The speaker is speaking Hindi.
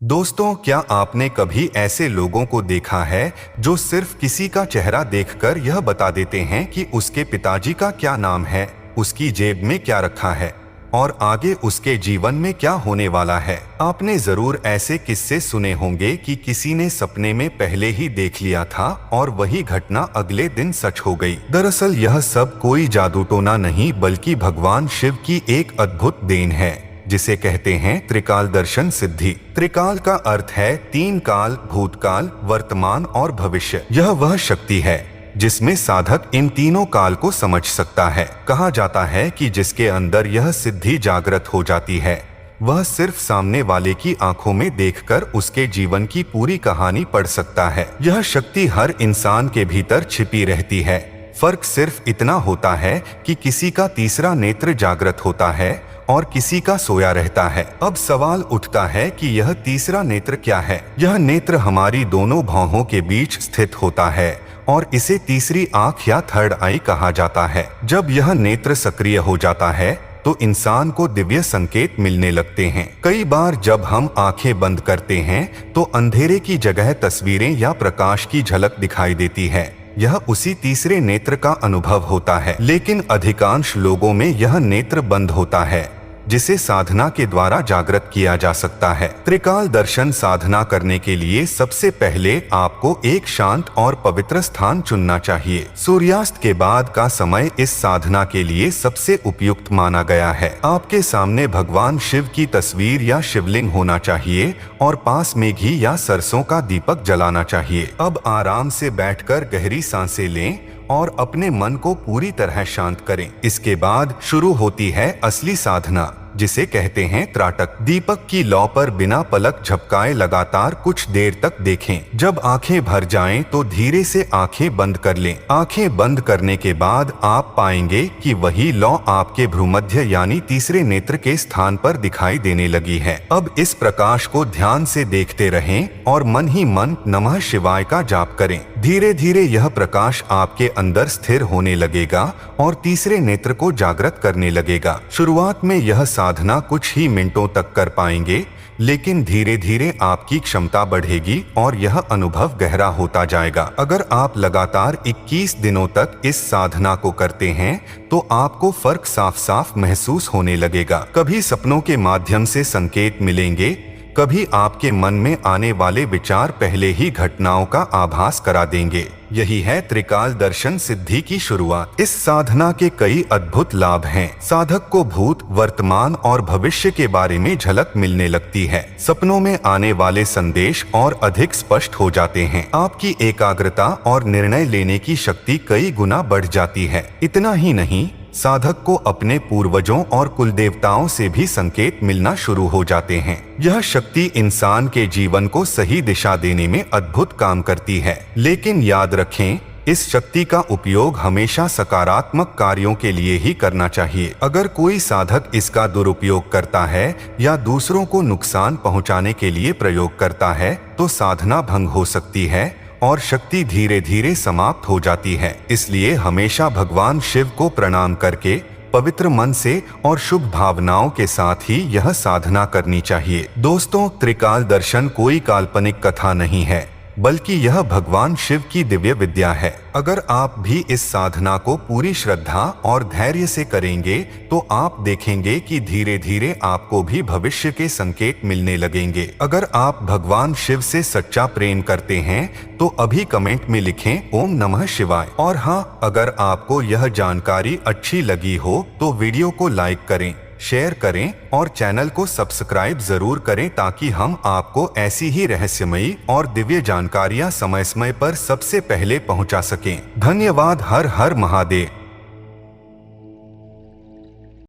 दोस्तों, क्या आपने कभी ऐसे लोगों को देखा है जो सिर्फ किसी का चेहरा देखकर यह बता देते हैं कि उसके पिताजी का क्या नाम है, उसकी जेब में क्या रखा है और आगे उसके जीवन में क्या होने वाला है। आपने जरूर ऐसे किस्से सुने होंगे कि किसी ने सपने में पहले ही देख लिया था और वही घटना अगले दिन सच हो गई। दरअसल यह सब कोई जादू टोना नहीं बल्कि भगवान शिव की एक अद्भुत देन है, जिसे कहते हैं त्रिकाल दर्शन सिद्धि। त्रिकाल का अर्थ है तीन काल, भूतकाल, वर्तमान और भविष्य। यह वह शक्ति है जिसमें साधक इन तीनों काल को समझ सकता है। कहा जाता है कि जिसके अंदर यह सिद्धि जागृत हो जाती है वह सिर्फ सामने वाले की आंखों में देखकर उसके जीवन की पूरी कहानी पढ़ सकता है। यह शक्ति हर इंसान के भीतर छिपी रहती है। फर्क सिर्फ इतना होता है कि किसी का तीसरा नेत्र जागृत होता है और किसी का सोया रहता है। अब सवाल उठता है कि यह तीसरा नेत्र क्या है। यह नेत्र हमारी दोनों भौहों के बीच स्थित होता है और इसे तीसरी आंख या थर्ड आई कहा जाता है। जब यह नेत्र सक्रिय हो जाता है तो इंसान को दिव्य संकेत मिलने लगते हैं। कई बार जब हम आंखें बंद करते हैं तो अंधेरे की जगह तस्वीरें या प्रकाश की झलक दिखाई देती है। यह उसी तीसरे नेत्र का अनुभव होता है, लेकिन अधिकांश लोगों में यह नेत्र बंद होता है जिसे साधना के द्वारा जागृत किया जा सकता है। त्रिकाल दर्शन साधना करने के लिए सबसे पहले आपको एक शांत और पवित्र स्थान चुनना चाहिए। सूर्यास्त के बाद का समय इस साधना के लिए सबसे उपयुक्त माना गया है। आपके सामने भगवान शिव की तस्वीर या शिवलिंग होना चाहिए और पास में घी या सरसों का दीपक जलाना चाहिए। अब आराम से बैठकर गहरी सांसें लें और अपने मन को पूरी तरह शांत करें। इसके बाद शुरू होती है असली साधना, जिसे कहते हैं त्राटक। दीपक की लौ पर बिना पलक झपकाए लगातार कुछ देर तक देखें। जब आंखें भर जाएं तो धीरे से आंखें बंद कर लें। आंखें बंद करने के बाद आप पाएंगे कि वही लौ आपके भ्रूमध्य यानी तीसरे नेत्र के स्थान पर दिखाई देने लगी है। अब इस प्रकाश को ध्यान से देखते रहें और मन ही मन नमः शिवाय का जाप करें। धीरे धीरे यह प्रकाश आपके अंदर स्थिर होने लगेगा और तीसरे नेत्र को जागृत करने लगेगा। शुरुआत में यह साधना कुछ ही मिनटों तक कर पाएंगे, लेकिन धीरे धीरे आपकी क्षमता बढ़ेगी और यह अनुभव गहरा होता जाएगा। अगर आप लगातार 21 दिनों तक इस साधना को करते हैं तो आपको फर्क साफ साफ महसूस होने लगेगा। कभी सपनों के माध्यम से संकेत मिलेंगे, कभी आपके मन में आने वाले विचार पहले ही घटनाओं का आभास करा देंगे। यही है त्रिकाल दर्शन सिद्धि की शुरुआत। इस साधना के कई अद्भुत लाभ हैं। साधक को भूत, वर्तमान और भविष्य के बारे में झलक मिलने लगती है। सपनों में आने वाले संदेश और अधिक स्पष्ट हो जाते हैं। आपकी एकाग्रता और निर्णय लेने की शक्ति कई गुना बढ़ जाती है। इतना ही नहीं, साधक को अपने पूर्वजों और कुलदेवताओं से भी संकेत मिलना शुरू हो जाते हैं। यह शक्ति इंसान के जीवन को सही दिशा देने में अद्भुत काम करती है। लेकिन याद रखें, इस शक्ति का उपयोग हमेशा सकारात्मक कार्यों के लिए ही करना चाहिए। अगर कोई साधक इसका दुरुपयोग करता है या दूसरों को नुकसान पहुंचाने के लिए प्रयोग करता है तो साधना भंग हो सकती है और शक्ति धीरे धीरे समाप्त हो जाती है। इसलिए हमेशा भगवान शिव को प्रणाम करके पवित्र मन से और शुभ भावनाओं के साथ ही यह साधना करनी चाहिए। दोस्तों, त्रिकाल दर्शन कोई काल्पनिक कथा नहीं है, बल्कि यह भगवान शिव की दिव्य विद्या है। अगर आप भी इस साधना को पूरी श्रद्धा और धैर्य से करेंगे तो आप देखेंगे कि धीरे धीरे आपको भी भविष्य के संकेत मिलने लगेंगे। अगर आप भगवान शिव से सच्चा प्रेम करते हैं तो अभी कमेंट में लिखें ओम नमः शिवाय। और हाँ, अगर आपको यह जानकारी अच्छी लगी हो तो वीडियो को लाइक करें, शेयर करें और चैनल को सब्सक्राइब जरूर करें ताकि हम आपको ऐसी ही रहस्यमयी और दिव्य जानकारियां समय समय पर सबसे पहले पहुंचा सकें। धन्यवाद। हर हर महादेव।